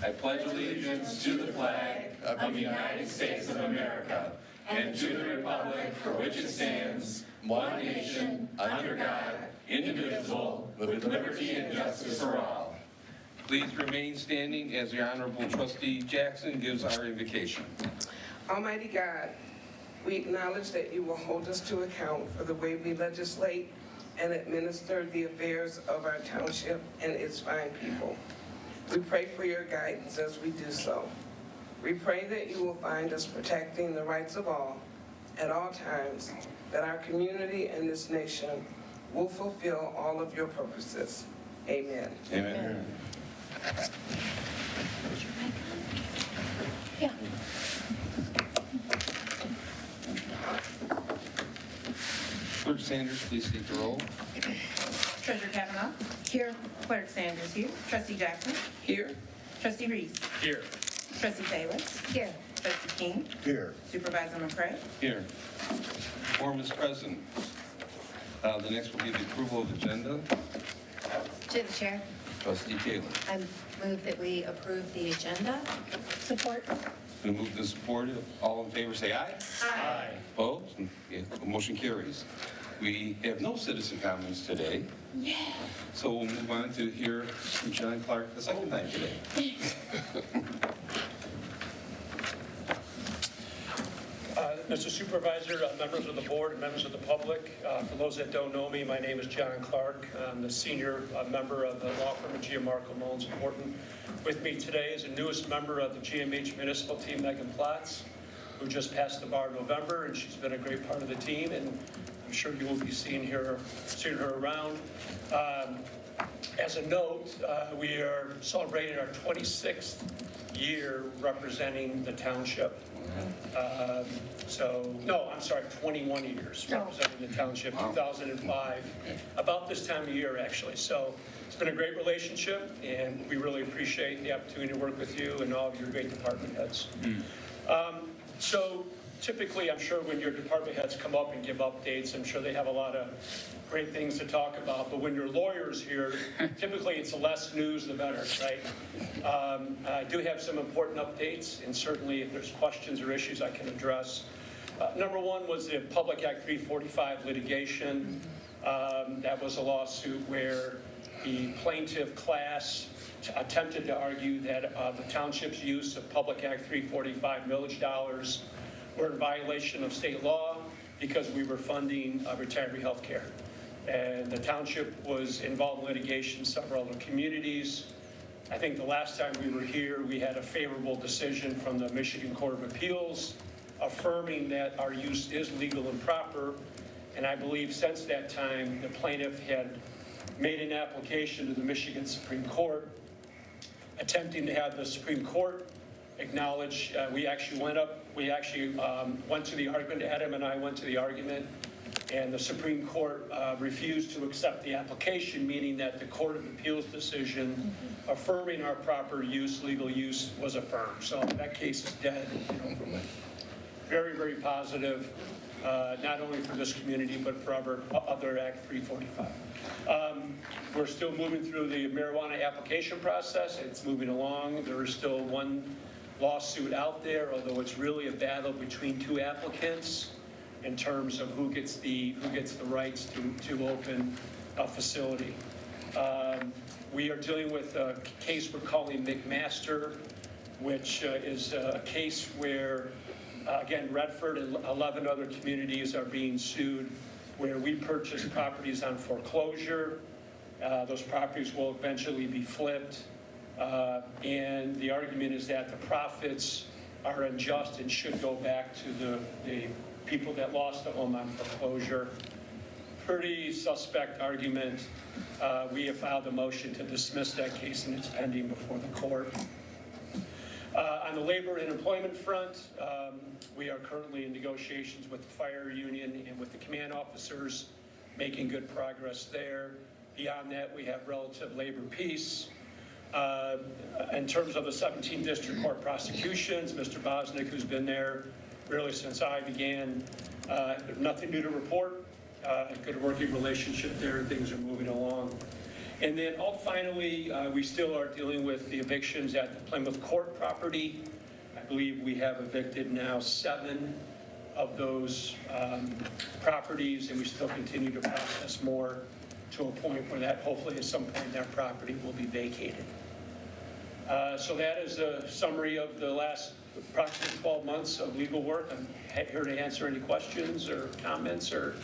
I pledge allegiance to the flag of the United States of America and to the republic for which it stands, one nation, under God, indivisible, with liberty and justice for all. Please remain standing as the Honorable Trustee Jackson gives our invocation. Almighty God, we acknowledge that you will hold us to account for the way we legislate and administer the affairs of our township and its fine people. We pray for your guidance as we do so. We pray that you will find us protecting the rights of all at all times, that our community and this nation will fulfill all of your purposes. Amen. Amen. Yeah. Clerk Sanders, please take the roll. Treasurer Kavanaugh. Here. Clerk Sanders here. Trustee Jackson. Here, Trustee Reese. Here. Trustee Taylor. Here. Trustee King. Here. Supervisor McCray. Here. Quorum is present. The next will be the approval of agenda. To the chair, Trustee Taylor. I move that we approve the agenda. Support. Been moved and supported. All in favor say aye. Aye. Opposed? Yeah, the motion carries. We have no citizen comments today. Yeah. So we'll move on to hear from John Clark the second time today. Mr. Supervisor, members of the board, and members of the public, for those that don't know me, my name is John Clark. I'm the senior member of the law firm of Gianmarco Mullins & Morton. With me today is the newest member of the GMH municipal team, Megan Platts, who just passed the bar in November, and she's been a great part of the team, and I'm sure you will be seeing her around. As a note, we are celebrating our 26th year representing the township. 21 years representing the township, 2005, about this time of year, actually. So it's been a great relationship, and we really appreciate the opportunity to work with you and all of your great department heads. So typically, I'm sure when your department heads come up and give updates, I'm sure they have a lot of great things to talk about. But when your lawyer's here, typically it's less news, the better, right? I do have some important updates, and certainly if there's questions or issues I can address. Number one was the Public Act 345 litigation. That was a lawsuit where the plaintiff class attempted to argue that the township's use of Public Act 345 millage dollars were in violation of state law because we were funding retiree health care. And the township was involved in litigation, several other communities. I think the last time we were here, we had a favorable decision from the Michigan Court of Appeals affirming that our use is legal and proper. And I believe since that time, the plaintiff had made an application to the Michigan Supreme Court, attempting to have the Supreme Court acknowledge. We actually went to the argument. Adam and I went to the argument, and the Supreme Court refused to accept the application, meaning that the Court of Appeals decision affirming our proper use, legal use, was affirmed. So that case is dead. Very, very positive, not only for this community, but for other Act 345. We're still moving through the marijuana application process. It's moving along. There is still one lawsuit out there, although it's really a battle between two applicants in terms of who gets the rights to open a facility. We are dealing with a case we're calling McMaster, which is a case where, again, Redford and 11 other communities are being sued, where we purchased properties on foreclosure. Those properties will eventually be flipped. And the argument is that the profits are unjust and should go back to the people that lost the home on foreclosure. Pretty suspect argument. We have filed a motion to dismiss that case, and it's pending before the court. On the labor and employment front, we are currently in negotiations with the fire union and with the command officers, making good progress there. Beyond that, we have relative labor peace. In terms of the 17th District Court prosecutions, Mr. Bosnick, who's been there really since I began, nothing new to report. Good working relationship there, things are moving along. And then finally, we still are dealing with the evictions at the Plymouth Court property. I believe we have evicted now 7 of those properties, and we still continue to process more to a point where that hopefully at some point that property will be vacated. So that is a summary of the last approximately 12 months of legal work. I'm here to answer any questions or comments or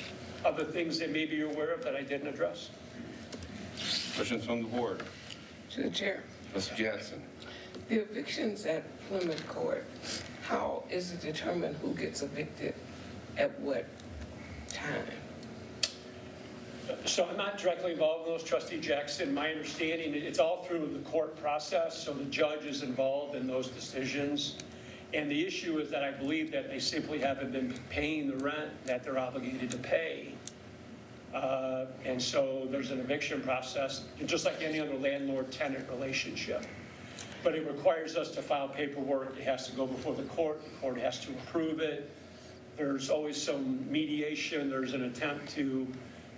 other things that maybe you're aware of that I didn't address. Questions from the board? To the chair. Mr. Jackson. The evictions at Plymouth Court, how is it determined who gets evicted at what time? So I'm not directly involved in those, Trustee Jackson. My understanding, it's all through the court process, so the judge is involved in those decisions. And the issue is that I believe that they simply haven't been paying the rent that they're obligated to pay. And so there's an eviction process, just like any other landlord-tenant relationship. But it requires us to file paperwork. It has to go before the court has to approve it. There's always some mediation. There's an attempt to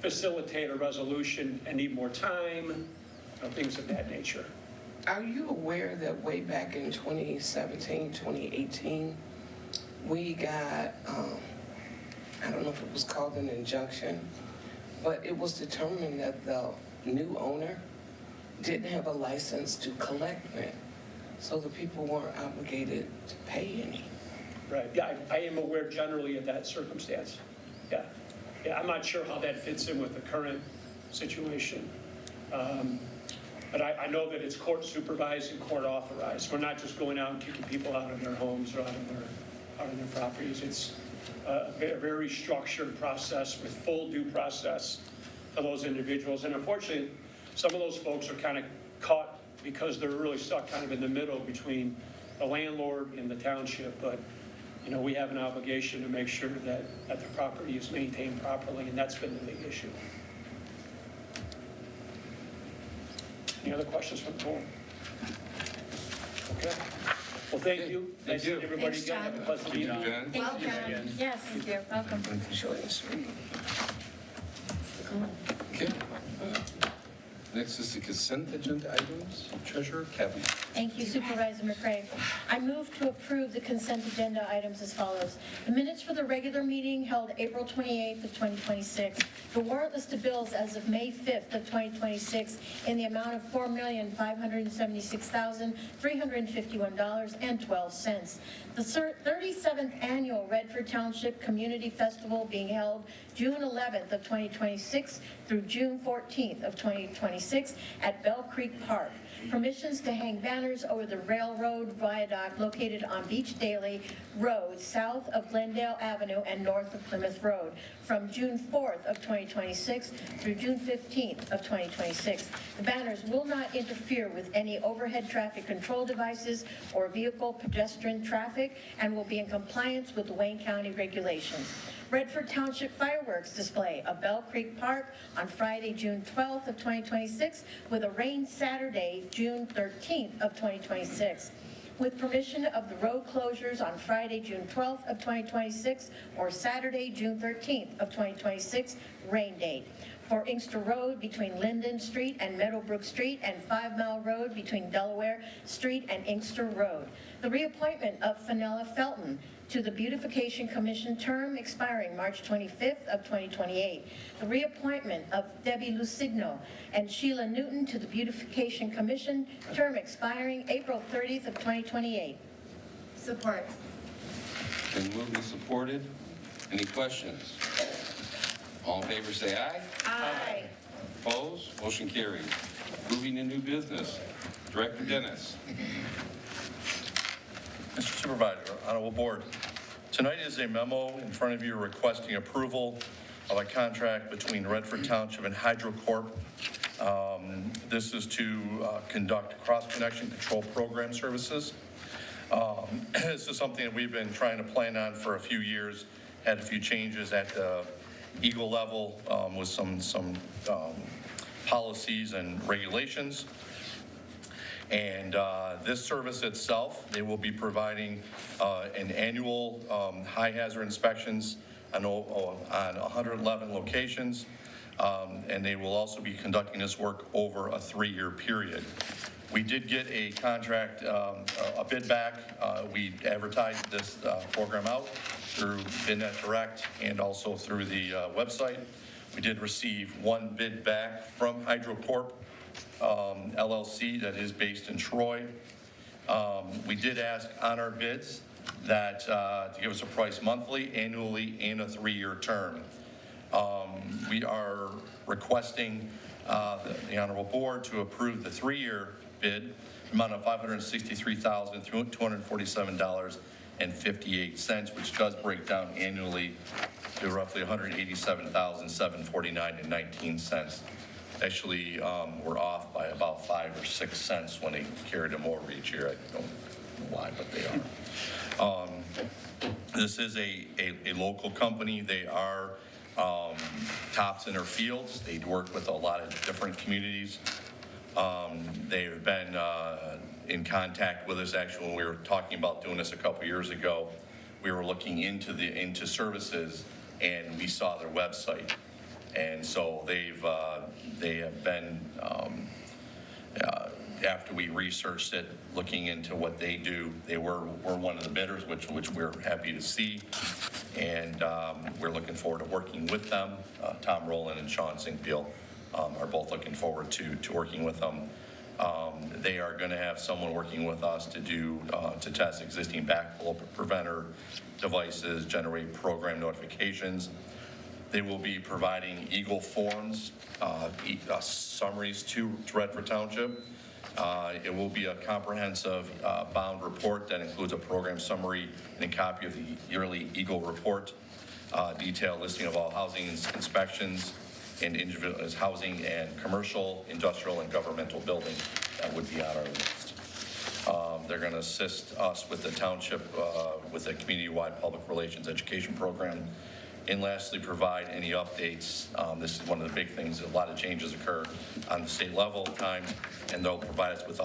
facilitate a resolution and need more time, things of that nature. Are you aware that way back in 2017, 2018, we got, I don't know if it was called an injunction, but it was determined that the new owner didn't have a license to collect rent, so the people weren't obligated to pay any. Right, yeah, I am aware generally of that circumstance. Yeah, I'm not sure how that fits in with the current situation. But I know that it's court supervised and court authorized. We're not just going out and kicking people out of their homes or out of their properties. It's a very structured process with full due process for those individuals. And unfortunately, some of those folks are kind of caught because they're really stuck kind of in the middle between the landlord and the township. But, you know, we have an obligation to make sure that the property is maintained properly, and that's been the big issue. Any other questions from the board? Okay. Well, thank you. Thank Nice you. seeing everybody Thanks, again. Have a John. pleasant evening. Jen? Thank you, John. Yes, you're welcome. Short and sweet. Okay. Next is the consent agenda items. Treasurer Kevin. Thank you, Supervisor McCray. I move to approve the consent agenda items as follows. The minutes for the regular meeting held April 28th of 2026. The warrant list of bills as of May 5th of 2026 in the amount of $4,576,351.12. The 37th Annual Redford Township Community Festival being held June 11th of 2026 through June 14th of 2026 at Bell Creek Park. Permissions to hang banners over the railroad viaduct located on Beach Daly Road, south of Glendale Avenue and north of Plymouth Road, from June 4th of 2026 through June 15th of 2026. The banners will not interfere with any overhead traffic control devices or vehicle pedestrian traffic and will be in compliance with the Wayne County regulations. Redford Township fireworks display of Bell Creek Park on Friday, June 12th of 2026, with a rain Saturday, June 13th of 2026. With permission of the road closures on Friday, June 12th of 2026, or Saturday, June 13th of 2026, rain date. For Inkster Road between Linden Street and Meadowbrook Street, and 5 Mile Road between Delaware Street and Inkster Road. The reappointment of Fenella Felton to the Beautification Commission, term expiring March 25th of 2028. The reappointment of Debbie Lusigno and Sheila Newton to the Beautification Commission, term expiring April 30th of 2028. Support. Been moved and supported. Any questions? All in favor say aye. Aye. Opposed? Motion carries. Moving to new business. Director Dennis. Mr. Supervisor, Honorable Board, tonight is a memo in front of you requesting approval of a contract between Redford Township and HydroCorp. This is to conduct cross-connection control program services. This is something that we've been trying to plan on for a few years, had a few changes at the Eagle level with some policies and regulations. And this service itself, they will be providing an annual high hazard inspections on 111 locations. And they will also be conducting this work over a 3-year period. We did get a contract, a bid back. We advertised this program out through BidNet Direct and also through the website. We did receive one bid back from HydroCorp LLC that is based in Troy. We did ask on our bids that to give us a price monthly, annually, and a 3-year term. We are requesting the Honorable Board to approve the 3-year bid, amount of $563,247.58, which does break down annually to roughly $187,749.19. Actually, we're off by about 5 or 6 cents when they carried them over each year. I don't know why, but they are. This is a local company. They are tops in their fields. They work with a lot of different communities. They've been in contact with us. Actually, when we were talking about doing this a couple years ago, we were looking into services, and we saw their website. And so they have been, after we researched it, looking into what they do, they were one of the bidders, which we're happy to see. And we're looking forward to working with them. Tom Rowland and Sean Zinkfield are both looking forward to working with them. They are going to have someone working with us to test existing backflow preventer devices, generate program notifications. They will be providing Eagle forms, summaries to Redford Township. It will be a comprehensive bound report that includes a program summary and a copy of the yearly Eagle report, detailed listing of all housing inspections and individual housing and commercial, industrial, and governmental buildings that would be on our list. They're going to assist us with the township with a community-wide public relations education program. And lastly, provide any updates. This is one of the big things. A lot of changes occur on the state level at times, and they'll provide us with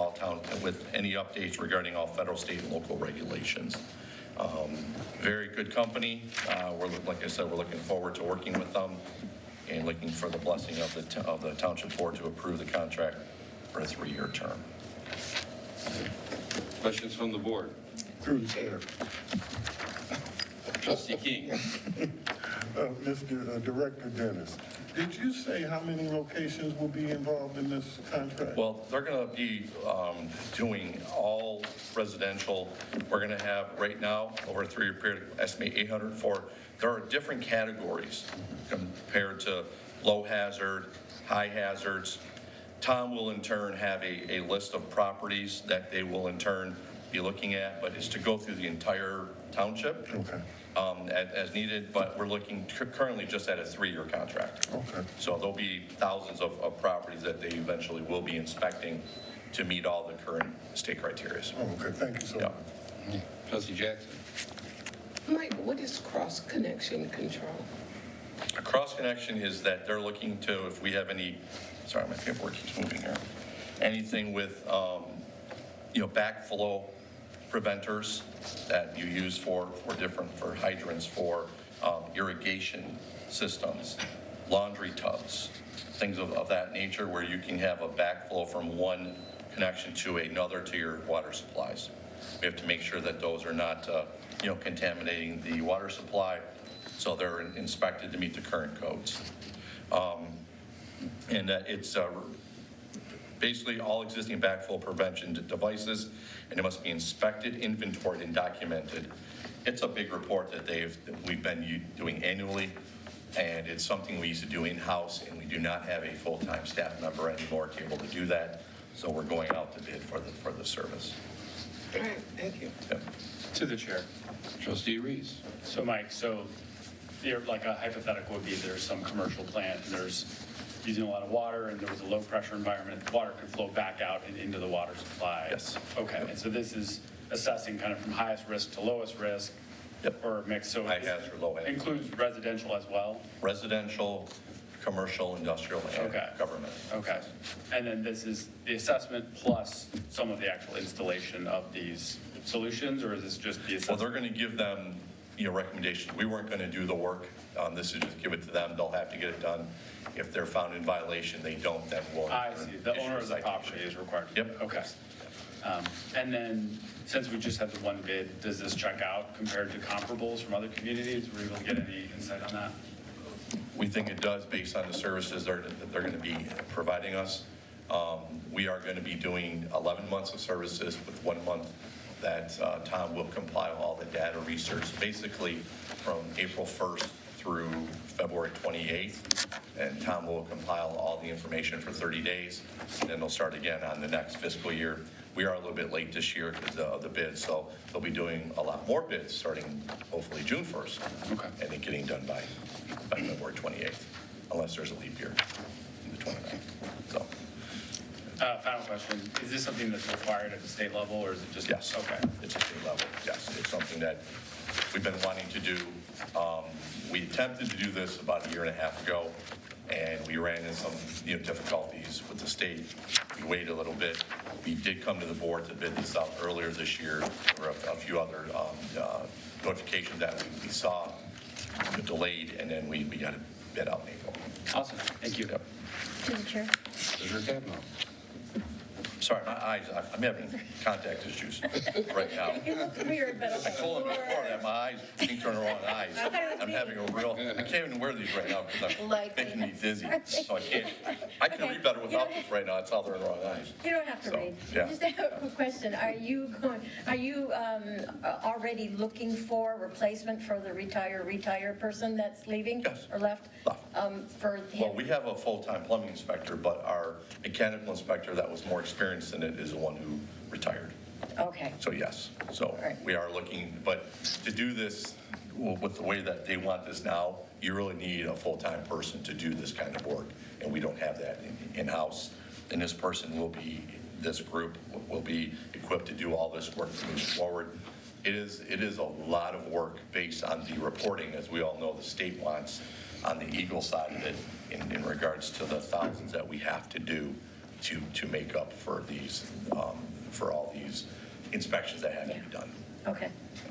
any updates regarding all federal, state, and local regulations. Very good company. Like I said, we're looking forward to working with them and looking for the blessing of the township board to approve the contract for a 3-year term. Questions from the board? Through the chair. Trustee King. Mr. Director Dennis, did you say how many locations will be involved in this contract? Well, they're going to be doing all residential. We're going to have, right now, over a 3-year period, estimate 804. There are different categories compared to low hazard, high hazards. Tom will in turn have a list of properties that they will in turn be looking at, but it's to go through the entire township. Okay. As needed, but we're looking currently just at a 3-year contract. Okay. So there'll be thousands of properties that they eventually will be inspecting to meet all the current state criteria. Okay, thank you so much. Yeah. Trustee Jackson. Mike, what is cross-connection control? A cross connection is that they're looking to, if we have any, sorry, my paperwork keeps moving here, anything with, backflow preventers that you use for hydrants, for irrigation systems, laundry tubs, things of that nature, where you can have a backflow from one connection to another to your water supplies. We have to make sure that those are not, contaminating the water supply, so they're inspected to meet the current codes. And that it's basically all existing backflow prevention devices, and it must be inspected, inventoried, and documented. It's a big report that we've been doing annually, and it's something we used to do in-house, and we do not have a full-time staff member anymore to be able to do that. So we're going out to bid for the service. All right, thank you. Yep. To the chair. Trustee Reese. So Mike, like a hypothetical would be there's some commercial plant and there's using a lot of water and there was a low pressure environment, water could flow back out and into the water supply. Yes. Okay, and so this is assessing kind of from highest risk to lowest risk. Yep. Or mixed, so High it hazard, low hazard. includes residential as well? Residential, commercial, industrial, and Okay. government. Okay, and then this is the assessment plus some of the actual installation of these solutions, or is this just the Well, assessment? they're going to give them, recommendations. We weren't going to do the work. This is just give it to them. They'll have to get it done. If they're found in violation, they don't, then we'll. I see, the issue a owner of the citation. property is required to. Yep. Okay. And then, since we just had the one bid, does this check out compared to comparables from other communities? Were you able to get any insight on that? We think it does based on the services that they're going to be providing us. We are going to be doing 11 months of services with 1 month that Tom will compile all the data research, basically from April 1st through February 28th. And Tom will compile all the information for 30 days, and then they'll start again on the next fiscal year. We are a little bit late this year because of the bids, so they'll be doing a lot more bids starting hopefully June 1st. Okay. And then getting done by February 28th, unless there's a leap year in the 29th. So, Final question, is this something that's required at the state level, or is it just? yes. Okay. It's a state level, yes. It's something that we've been wanting to do. We attempted to do this about a year and a half ago, and we ran into some difficulties with the state. We waited a little bit. We did come to the board to bid this out earlier this year. There were a few other notifications that we saw delayed, and then we got it bid out in April. Awesome, thank you. Yep. To the chair. Treasurer Kavanaugh. Sorry, my eyes, I'm having contact issues right now. You look weird, but okay. I told him before that my eyes, keep turning around eyes. I'm having a real, I can't even wear these right now because I'm making me dizzy. So I can read better without this right now. It's how they're in the wrong eyes. You don't have to So, read. yeah. Just have a quick question. Are you already looking for a replacement for the retire person that's leaving? Yes. Or left? Left. For him? Well, we have a full-time plumbing inspector, but our mechanical inspector that was more experienced in it is the one who retired. Okay. So yes, so Right. we are looking, but to do this with the way that they want this now, you really need a full-time person to do this kind of work, and we don't have that in-house. And this person will be, this group will be equipped to do all this work moving forward. It is a lot of work based on the reporting, as we all know, the state wants on the Eagle side of it in regards to the thousands that we have to do to make up for these, for all these inspections that have to be done. Okay.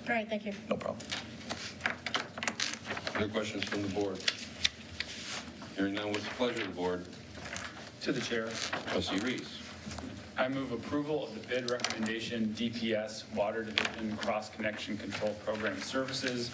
All right, thank you. No problem. Other questions from the board? Hearing none, what's the pleasure of the board? To the chair, Trustee Reese. I move approval of the bid recommendation DPS Water Division Cross Connection Control Program Services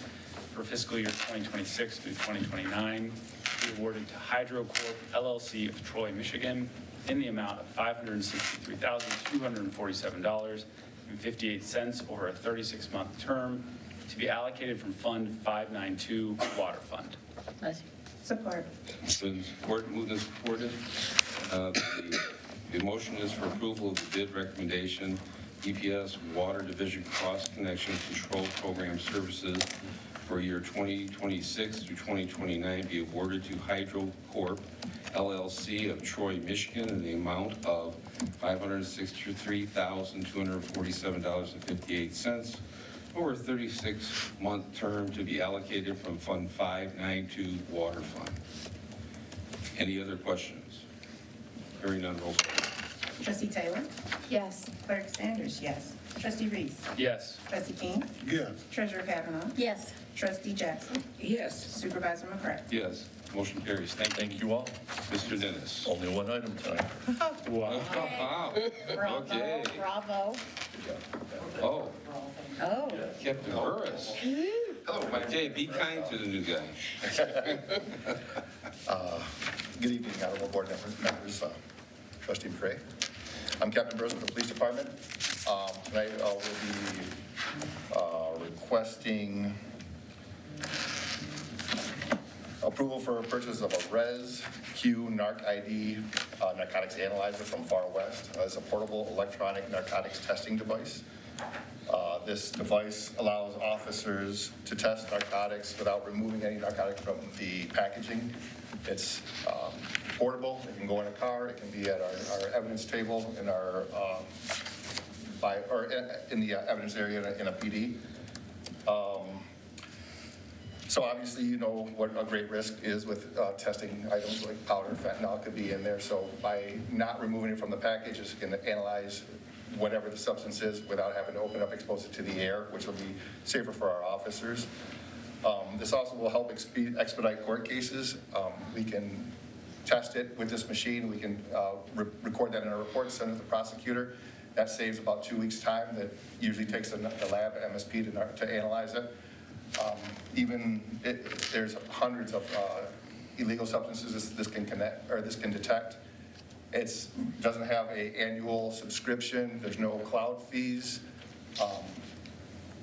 for fiscal year 2026 through 2029, be awarded to HydroCorp LLC of Troy, Michigan, in the amount of $563,247.58 over a 36-month term, to be allocated from Fund 592 Water Fund. Leslie. Support. It's been moved and supported. The motion is for approval of the bid recommendation, EPS Water Division Cross Connection Control Program Services for year 2026 through 2029 be awarded to HydroCorp LLC of Troy, Michigan in the amount of $563,247.58 over a 36-month term to be allocated from Fund 592 Water Fund. Any other questions? Hearing none, roll call. Trustee Taylor? Yes. Clerk Sanders, yes. Trustee Reese? Yes. Trustee King? Yes. Treasurer Kavanaugh? Yes. Trustee Jackson? Yes. Supervisor McCray? Yes, motion carries. Thank Thank you all. you, Mr. Dennis. Only one item tonight. Wow. Wow. Bravo, Okay. bravo. Oh, Oh. Captain Burris. Hello. Okay, be kind to the new guy. Good evening, honorable board members, Trustee McCray. I'm Captain Burris with the Police Department. Tonight I will be requesting approval for purchase of a Res-Q Narc ID narcotics analyzer from Far West. It's a portable electronic narcotics testing device. This device allows officers to test narcotics without removing any narcotics from the packaging. It's portable, it can go in a car, it can be at our evidence table in our, in the evidence area in a PD. So obviously, you know what a great risk is with testing items like powder, fentanyl could be in there. So by not removing it from the package, it's going to analyze whatever the substance is without having to open up, expose it to the air, which will be safer for our officers. This also will help expedite court cases. We can test it with this machine. We can record that in a report, send it to the prosecutor. That saves about 2 weeks' time that usually takes the lab at MSP to analyze it. There's hundreds of illegal substances this can detect. It doesn't have an annual subscription. There's no cloud fees.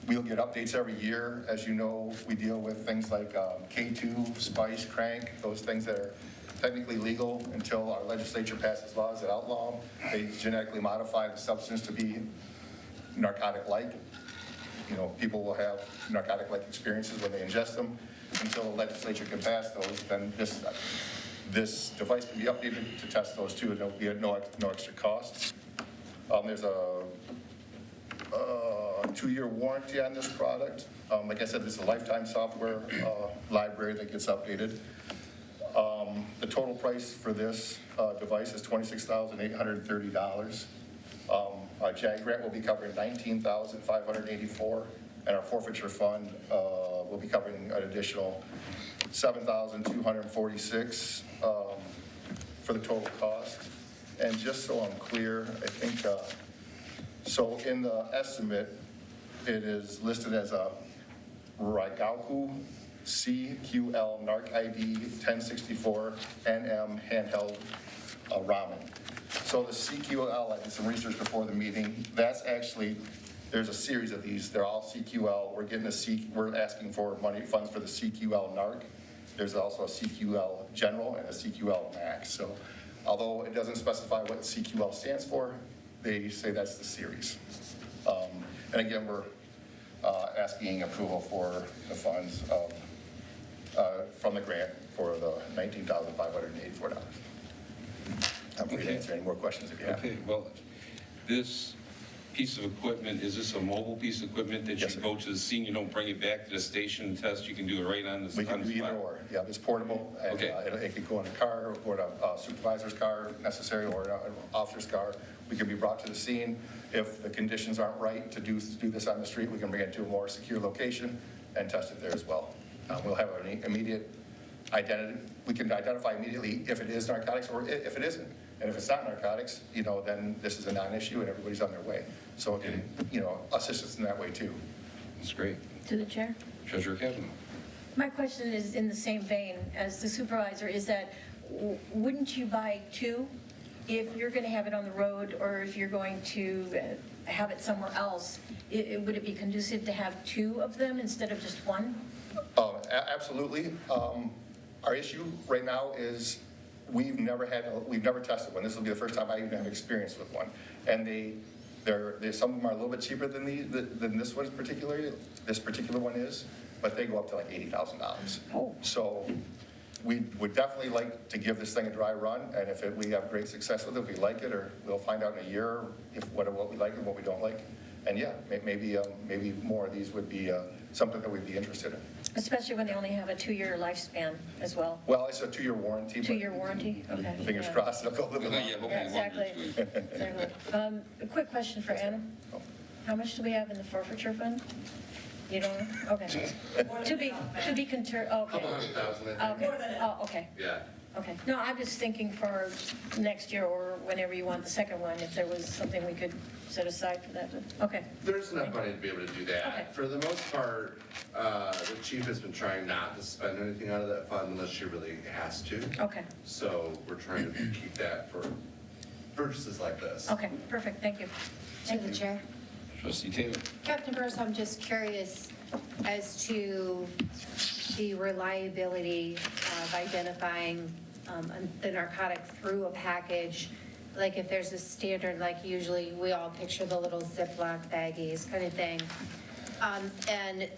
We'll get updates every year. As you know, we deal with things like K2, spice, crank, those things that are technically legal until our legislature passes laws that outlaw them. They genetically modify the substance to be narcotic-like. You know, people will have narcotic-like experiences when they ingest them. Until the legislature can pass those, then this device can be updated to test those too, and there'll be no extra cost. There's a 2-year warranty on this product. Like I said, this is a lifetime software library that gets updated. The total price for this device is $26,830. Our JAG grant will be covering $19,584, and our forfeiture fund will be covering an additional $7,246 for the total cost. And just so I'm clear, I think, so in the estimate, it is listed as a Raigaku CQL NARC ID 1064 NM handheld Ramen. So the CQL, I did some research before the meeting, that's actually, there's a series of these, they're all CQL. We're asking for funds for the CQL NARC. There's also a CQL General and a CQL Max. So although it doesn't specify what CQL stands for, they say that's the series. And again, we're asking approval for the funds from the grant for the $19,584. I'm free to answer any more questions if you have. Okay, well, this piece of equipment, is this a mobile piece of equipment that you Yes, sir. go to the scene, you don't bring it back to the station and test, you can do it right on the We can do either spot? or. Yeah, it's portable. And, Okay. it could go in a car or a supervisor's car necessary or an officer's car. We can be brought to the scene. If the conditions aren't right to do this on the street, we can bring it to a more secure location and test it there as well. We'll have an immediate identity. We can identify immediately if it is narcotics or if it isn't. And if it's not narcotics, then this is a non-issue and everybody's on their way. So it can, assist us in that way too. That's great. To the chair. Treasurer Kavanaugh. My question is in the same vein as the supervisor, is that wouldn't you buy two if you're going to have it on the road or if you're going to have it somewhere else? Would it be conducive to have two of them instead of just one? Absolutely. Our issue right now is we've never tested one. This will be the first time I even have experience with one. And some of them are a little bit cheaper than this one particularly. This particular one is, but they go up to like $80,000. Oh. So we would definitely like to give this thing a dry run, and if we have great success with it, we like it, or we'll find out in a year what we like and what we don't like. And yeah, maybe more of these would be something that we'd be interested in. Especially when they only have a 2-year lifespan as well. Well, it's a 2-year warranty. but 2-year warranty? Okay. Fingers Yeah. crossed it'll go a little bit Yeah, longer. okay, Exactly. Exactly. A quick question for Anna. How much do we have in the forfeiture fund? You don't know? Okay. To be okay. $100,000, I think. Okay. Oh, okay. Yeah. Okay. No, I'm just thinking for next year or whenever you want the second one, if there was something we could set aside for that. Okay. There's enough money to be able to do that. Okay. For the most part, the chief has been trying not to spend anything out of that fund unless she really has to. Okay. So we're trying to keep that for purchases like this. Okay. Perfect. Thank you. To the chair. Trustee Taylor. Captain Burris, I'm just curious as to the reliability of identifying the narcotic through a package. Like if there's a standard, like usually we all picture the little Ziploc baggies kind of thing. And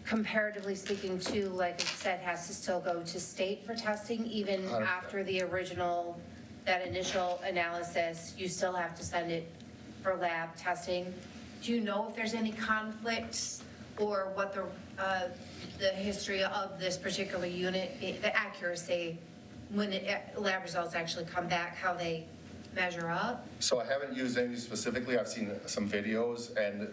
comparatively speaking to, like it said, has to still go to state for testing, even 100%. after that initial analysis, you still have to send it for lab testing. Do you know if there's any conflicts or what the history of this particular unit, the accuracy, when lab results actually come back, how they measure up? So I haven't used any specifically. I've seen some videos, and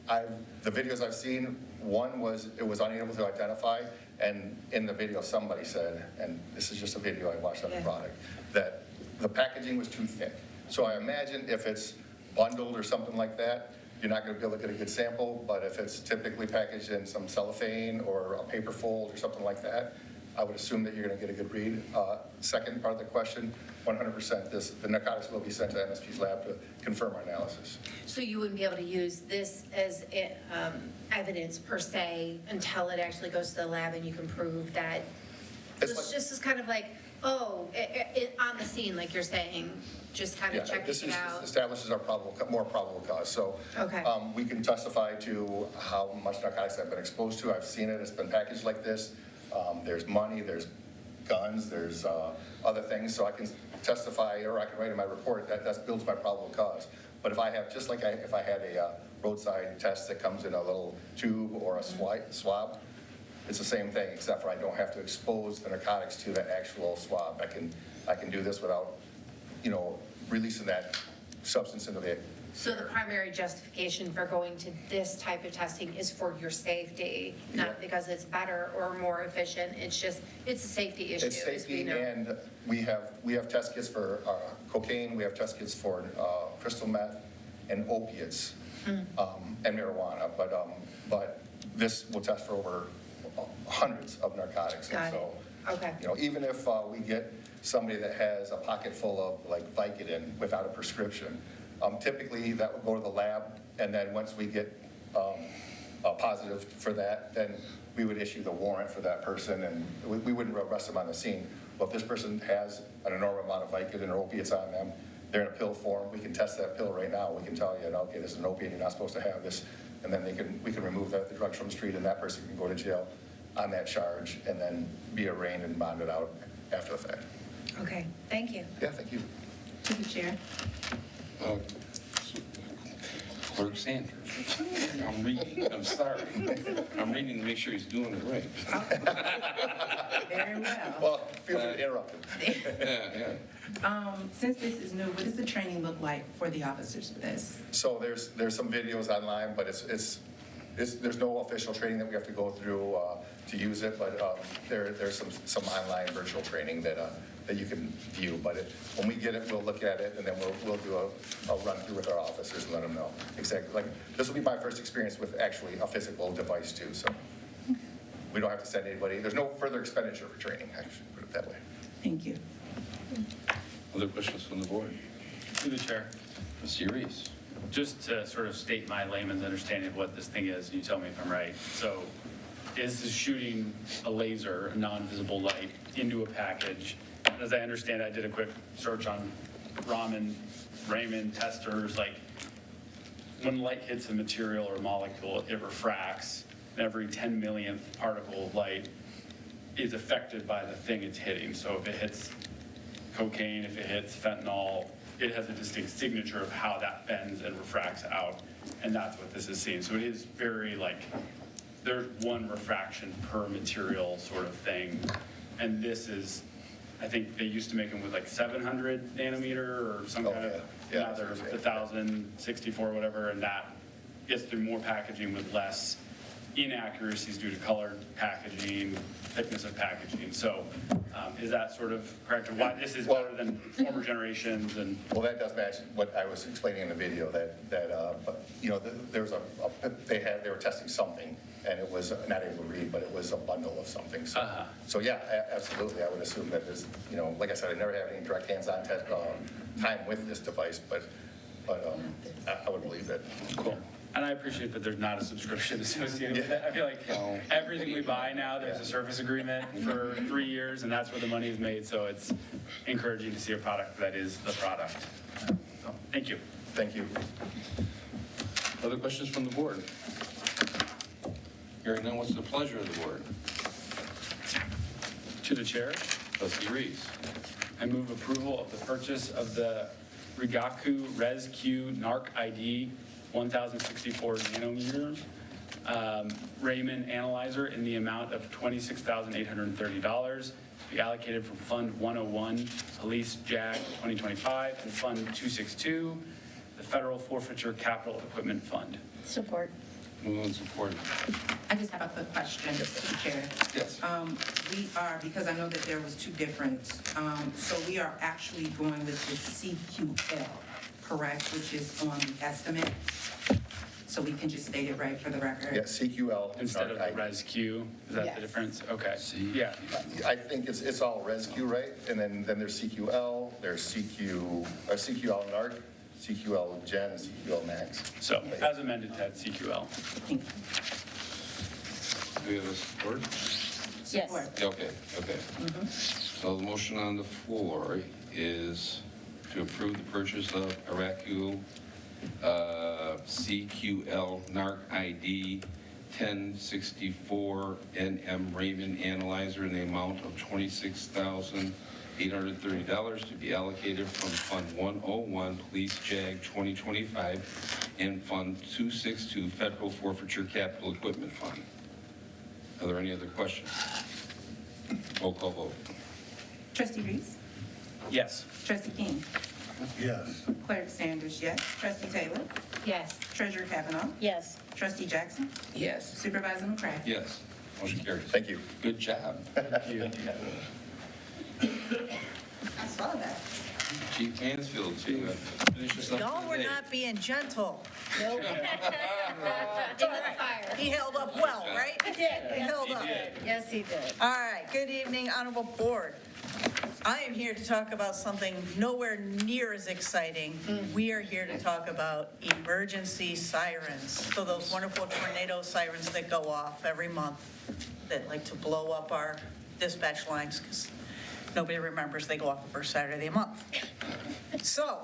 the videos I've seen, one was, it was unable to identify, and in the video, somebody said, and this is just a video I watched on the product, that the packaging was too thick. So I imagine if it's bundled or something like that, you're not gonna be able to get a good sample, but if it's typically packaged in some cellophane or a paper fold or something like that, I would assume that you're gonna get a good read. Second part of the question, 100%, the narcotics will be sent to MSP's lab to confirm our analysis. So you wouldn't be able to use this as evidence per se until it actually goes to the lab and you can prove that? It's This like- just is kind of like, on the scene, like you're saying, just kind Yeah, of checking this it is, out. establishes our more probable cause. So Okay. we can testify to how much narcotics I've been exposed to. I've seen it, it's been packaged like this. There's money, there's guns, there's other things. So I can testify, or I can write in my report, that builds my probable cause. But if I have, just like if I had a roadside test that comes in a little tube or a swab, it's the same thing, except for I don't have to expose the narcotics to the actual swab. I can do this without, releasing that substance into the. So the primary justification for going to this type of testing is for your safety, Yeah. not because it's better or more efficient. It's just, it's a safety issue. It's as we safety, know. and we have test kits for cocaine, we have test kits for crystal meth and opiates, and marijuana, but this will test for over hundreds of narcotics. Got And it. so, Okay. even if we get somebody that has a pocket full of like Vicodin without a prescription, typically that will go to the lab, and then once we get a positive for that, then we would issue the warrant for that person, and we wouldn't arrest them on the scene. Well, if this person has an enormous amount of Vicodin or opiates on them, they're in a pill form, we can test that pill right now. We can tell you, okay, this is an opiate, you're not supposed to have this, and then we can remove the drugs from the street, and that person can go to jail on that charge, and then be arraigned and bonded out after the fact. Okay, thank you. Yeah, thank you. To the chair. Clerk Sanders. I'm reading, I'm sorry. I'm reading to make sure he's doing it right. Very well. Well, feel free to interrupt him. Yeah. Since this is new, what does the training look like for the officers for this? So there's some videos online, but there's no official training that we have to go through to use it, but there's some online virtual training that you can view. But when we get it, we'll look at it, and then we'll do a run through with our officers and let them know exactly. Like, this will be my first experience with actually a physical device too, so we don't have to send anybody. There's no further expenditure for training, actually, put it that way. Thank you. Other questions from the board? Through the chair. Trustee Reese. Just to sort of state my layman's understanding of what this thing is, and you tell me if I'm right. So is this shooting a laser, a non-visible light, into a package? And as I understand, I did a quick search on Raman testers, like when light hits a material or molecule, it refracts, and every 10 millionth particle of light is affected by the thing it's hitting. So if it hits cocaine, if it hits fentanyl, it has a distinct signature of how that bends and refracts out, and that's what this is seeing. So it is very there's one refraction per material sort of thing, and this is, I think they used to make them with 700 nanometer or some kind of, Yeah. now there's 1,064, whatever, and that gets through more packaging with less inaccuracies due to colored packaging, thickness of packaging. So is that sort of correct? Or why this is better than former generations? And Well, that does match what I was explaining in the video, there was they were testing something, and it was not able to read, but it was a bundle of something. So yeah, absolutely, I would assume that there's, like I said, I never had any direct hands-on time with this device, but I would believe that. cool. And I appreciate that there's not a subscription associated with it. I feel like everything we buy now, there's a service agreement for 3 years, and that's where the money is made. So it's encouraging to see a product that is the product. So, thank you. Thank you. Other questions from the board? Hearing none, what's the pleasure of the board? To the chair, Trustee Reese. I move approval of the purchase of the Rigaku Res-Q NARC ID 1064 nanometers Raman analyzer in the amount of $26,830 to be allocated from Fund 101, Police JAG 2025, and Fund 262, the Federal Forfeiture Capital Equipment Fund. Support. Moved and supported. I just have a quick question, Mr. Chair. Yes. We are, because I know that there was two different, so we are actually going with the CQL, correct, which is on the estimate? So we can just state it right for the record? Yeah, CQL. Instead of NARC the Res Q, is that Yes. the difference? Okay, yeah. I think it's all rescue, right? And then there's CQL, there's CQL NARC, CQL Gen, and CQL Max. So as amended to add CQL. Thank you. Do we have a support? Yes. Support. Okay. So the motion on the floor is to approve the purchase of Aracu CQL NARC ID 1064 NM Raymond Analyzer in the amount of $26,830 to be allocated from Fund 101 Police JAG 2025 and Fund 262 Federal Forfeiture Capital Equipment Fund. Are there any other questions? Roll call vote. Trustee Reese? Yes. Trustee King? Yes. Clerk Sanders, yes. Trustee Taylor? Yes. Treasurer Kavanaugh? Yes. Trustee Jackson? Yes. Supervisor McCray? Yes. Motion carries. Thank you. Good job. Thank you. I saw that. Chief Mansfield, to finish us up. Y'all were today. not being gentle. Nope. Into the fire. He held up well, right? He did. He held up. Yes, he did. All right, good evening, Honorable Board. I am here to talk about something nowhere near as exciting. We are here to talk about emergency sirens. So those wonderful tornado sirens that go off every month that like to blow up our dispatch lines because nobody remembers they go off the first Saturday of the month. So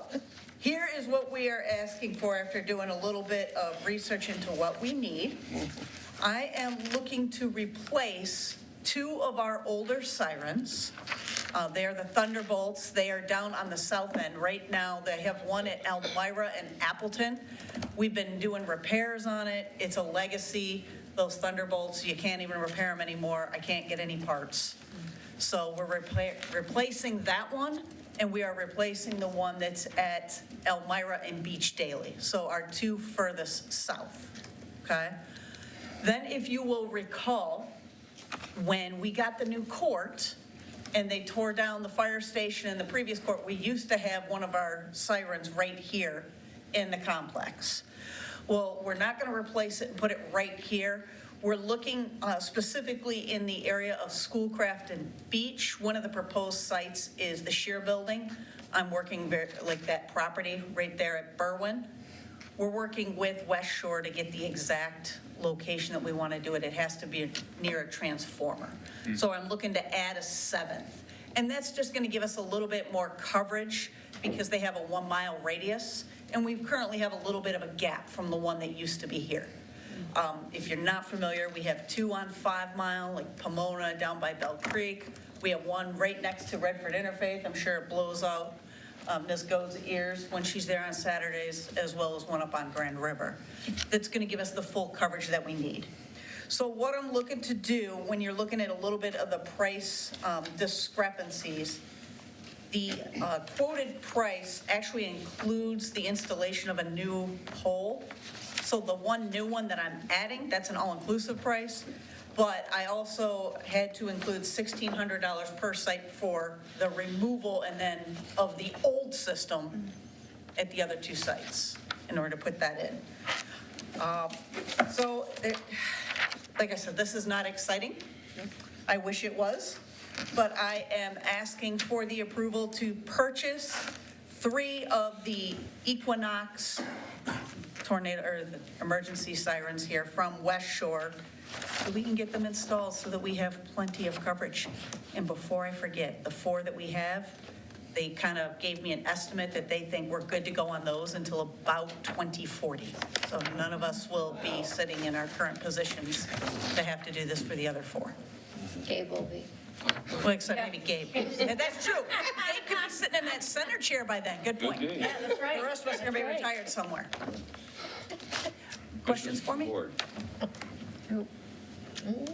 here is what we are asking for after doing a little bit of research into what we need. I am looking to replace two of our older sirens. They are the Thunderbolts. They are down on the south end. Right now, they have one at Elmira and Appleton. We've been doing repairs on it. It's a legacy. Those Thunderbolts, you can't even repair them anymore. I can't get any parts. So we're replacing that one, and we are replacing the one that's at Elmira and Beach Daily. So our two furthest south, okay? Then if you will recall, when we got the new court and they tore down the fire station in the previous court, we used to have one of our sirens right here in the complex. Well, we're not going to replace it and put it right here. We're looking specifically in the area of Schoolcraft and Beach. One of the proposed sites is the Shear Building. I'm working like that property right there at Berwyn. We're working with West Shore to get the exact location that we want to do it. It has to be near a transformer. So I'm looking to add a seventh. And that's just going to give us a little bit more coverage because they have a 1 mile radius. And we currently have a little bit of a gap from the one that used to be here. If you're not familiar, we have two on 5 Mile, like Pomona down by Bell Creek. We have one right next to Redford Interfaith. I'm sure it blows out Ms. Go's ears when she's there on Saturdays, as well as one up on Grand River. That's going to give us the full coverage that we need. So what I'm looking to do, when you're looking at a little bit of the price discrepancies, the quoted price actually includes the installation of a new pole. So the one new one that I'm adding, that's an all-inclusive price. But I also had to include $1,600 per site for the removal and then of the old system at the other two sites in order to put that in. Like I said, this is not exciting. I wish it was. But I am asking for the approval to purchase 3 of the Equinox tornado or the emergency sirens here from West Shore so we can get them installed so that we have plenty of coverage. And before I forget, the 4 that we have, they kind of gave me an estimate that they think we're good to go on those until about 2040. So none of us will be sitting in our current positions to have to do this for the other 4. Gabe will be. Well, except maybe Gabe. And that's true. Gabe could be sitting in that center chair by then. Good point. Good day. Yeah, that's right. The rest of us are going to be That's right. retired somewhere. Questions for me? Board.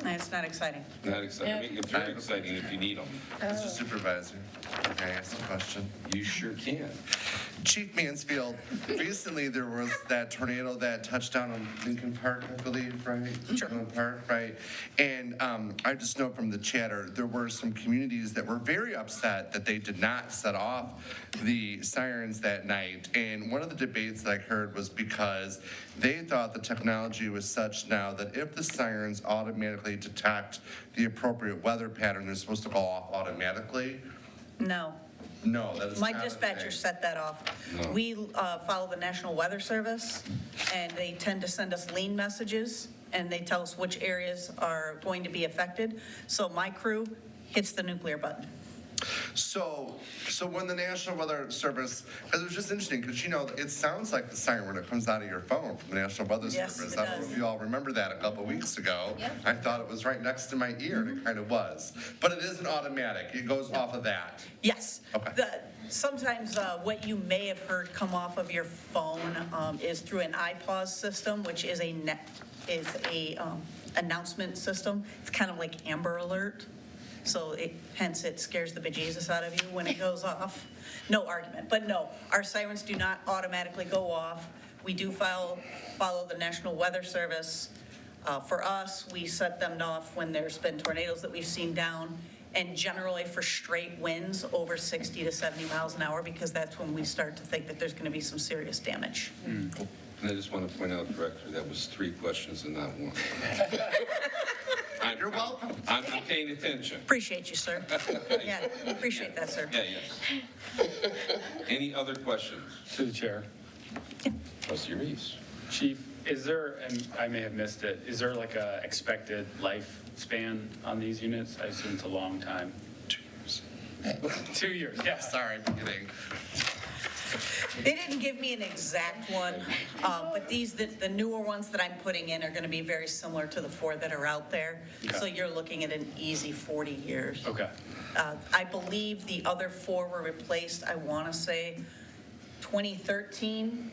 It's not exciting. Not exciting. It's very exciting if you need them. Mr. Supervisor, can I ask a question? You sure can. Chief Mansfield, recently there was that tornado that touched down on Lincoln Park, I believe, right? Sure. Lincoln Park, right? And I just know from the chatter, there were some communities that were very upset that they did not set off the sirens that night. And one of the debates that I heard was because they thought the technology was such now that if the sirens automatically detect the appropriate weather pattern, they're supposed to go off automatically. No. No, that is My not a dispatcher thing. set that off. We follow the National Weather Service, and they tend to send us lean messages, and they tell us which areas are going to be affected. So my crew hits the nuclear button. So when the National Weather Service, because it was just interesting, because it sounds like the siren when it comes out of your phone from the National Weather Yes, Service. it I don't know does. if you all remember that a couple weeks ago. I thought it was right next to my ear, and it kind of was. But it isn't automatic. It goes off of that. Yes. Okay. Sometimes what you may have heard come off of your phone is through an iPause system, which is a announcement system. It's kind of like Amber Alert. So hence it scares the bejesus out of you when it goes off. No argument, but no, our sirens do not automatically go off. We do follow the National Weather Service. For us, we set them off when there's been tornadoes that we've seen down, and generally for straight winds over 60 to 70 miles an hour, because that's when we start to think that there's going to be some serious damage. And I just want to point out, Director, that was 3 questions and not 1. You're welcome. I'm paying attention. Appreciate you, sir. Yeah, appreciate that, sir. Yeah, yes. Any other questions? To the chair. Trustee Reeves. Chief, is there, and I may have missed it, is there like a expected lifespan on these units? I assume it's a long time. 2 years, yes. Sorry, I'm kidding. They didn't give me an exact one, but the newer ones that I'm putting in are going to be very similar to the 4 that are out there. So you're looking at an easy 40 years. Okay. I believe the other 4 were replaced, I want to say 2013.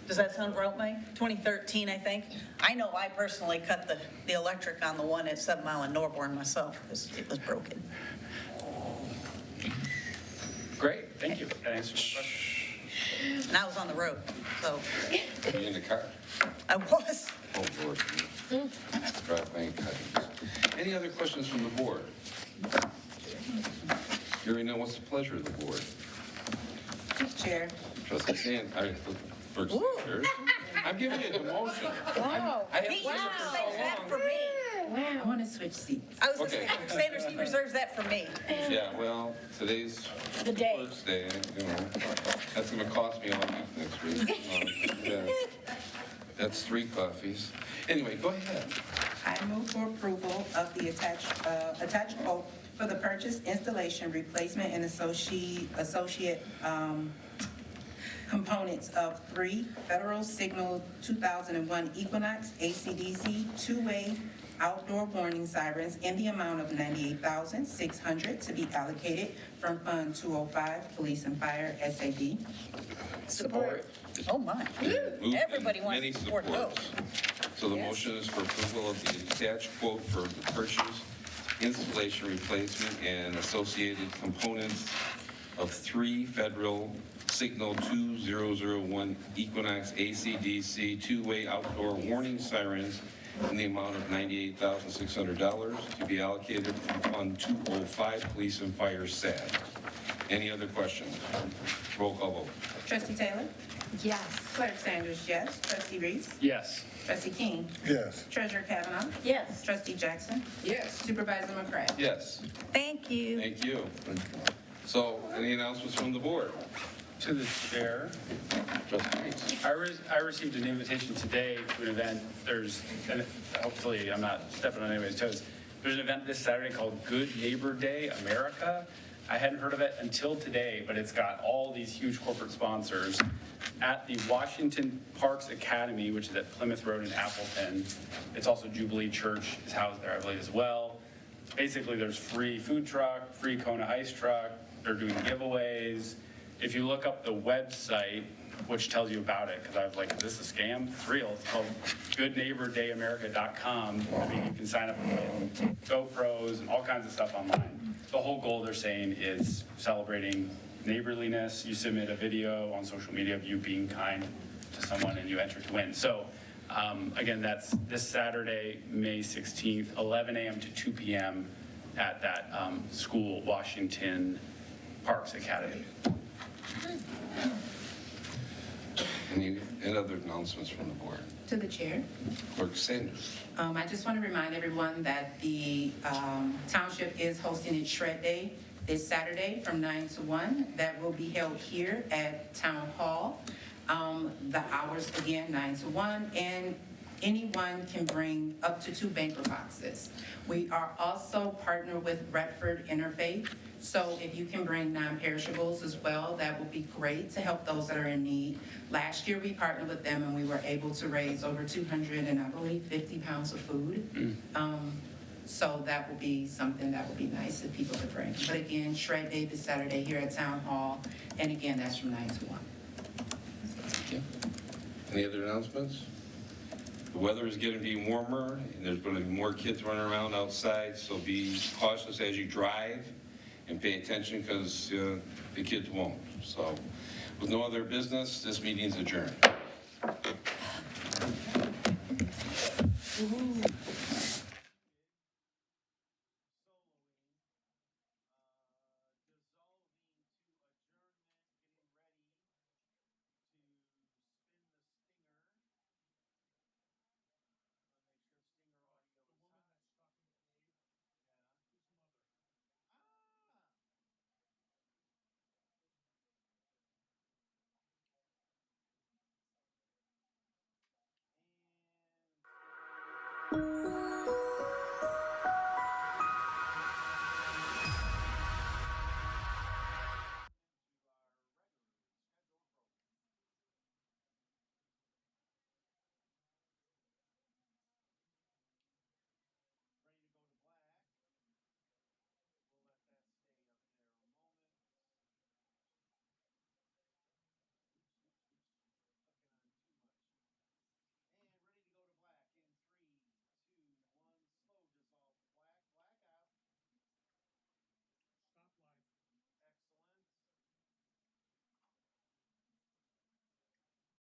Does that sound right, Mike? 2013, I think. I know I personally cut the electric on the one at 7 Mile in Norborn myself because it was broken. Great, thank you. That answers my question. And I was on the road, so Are you in the car? I was. Oh, Lord. Drive by cuttings. Any other questions from the board? Hearing none, what's the pleasure of the board? Chair. Trustee Sand, first, third. I'm giving you a demotion. Wow. I have He done it usually for saves so that long. for me. I want to switch seats. I was going to Okay. say, Sanders, he reserves that for me. Yeah, well, today's The day. Clerk's Day, that's gonna cost me all week next week. Yeah. That's 3 coffees. Anyway, go ahead. I move for approval of the attached quote for the purchase, installation, replacement, and associate components of 3 Federal Signal 2001 Equinox AC/DC 2-way outdoor warning sirens in the amount of $98,600 to be allocated from Fund 205, Police and Fire, SAB. Support. Oh, my. Moved Everybody and wants many to support those. supports. So the motion is for approval of the attached quote for the purchase, installation, replacement, and associated components of 3 Federal Signal 2001 Equinox AC/DC 2-way outdoor warning sirens in the amount of $98,600 to be allocated from Fund 205 Police and Fire SAD. Any other questions? Roll call vote. Trustee Taylor? Yes. Clerk Sanders, yes. Trustee Reeves? Yes. Trustee King? Yes. Treasurer Kavanaugh? Yes. Trustee Jackson? Yes. Supervisor McCray? Yes. Thank you. Thank you. So, any announcements from the board? To the chair. Trustee Reeves. I received an invitation today to an event. And hopefully I'm not stepping on anybody's toes. There's an event this Saturday called Good Neighbor Day America. I hadn't heard of it until today, but it's got all these huge corporate sponsors at the Washington Parks Academy, which is at Plymouth Road in Appleton. It's also Jubilee Church is housed there, I believe, as well. Basically, there's free food truck, free Kona ice truck. They're doing giveaways. If you look up the website, which tells you about it, because I was like, is this a scam? It's real. It's called goodneighbordayamerica.com. I mean, you can sign up for GoPros and all kinds of stuff online. The whole goal, they're saying, is celebrating neighborliness. You submit a video on social media of you being kind to someone and you enter to win. So again, that's this Saturday, May 16th, 11 a.m. to 2 p.m. at that school, Washington Parks Academy. Any other announcements from the board? To the chair. Clerk Sanders. I just want to remind everyone that the township is hosting its Shred Day this Saturday from 9 to 1. That will be held here at Town Hall. The hours, again, 9 to 1, and anyone can bring up to 2 banquet boxes. We are also partnered with Redford Interfaith, so if you can bring non-perishables as well, that would be great to help those that are in need. Last year, we partnered with them and we were able to raise over 200 and I believe 50 pounds of food. So that would be something that would be nice if people could bring. But again, Shred Day this Saturday here at Town Hall, and again, that's from 9 to 1. Any other announcements? The weather is getting to be warmer, and there's going to be more kids running around outside, so be cautious as you drive and pay attention because the kids won't. So with no other business, this meeting's adjourned.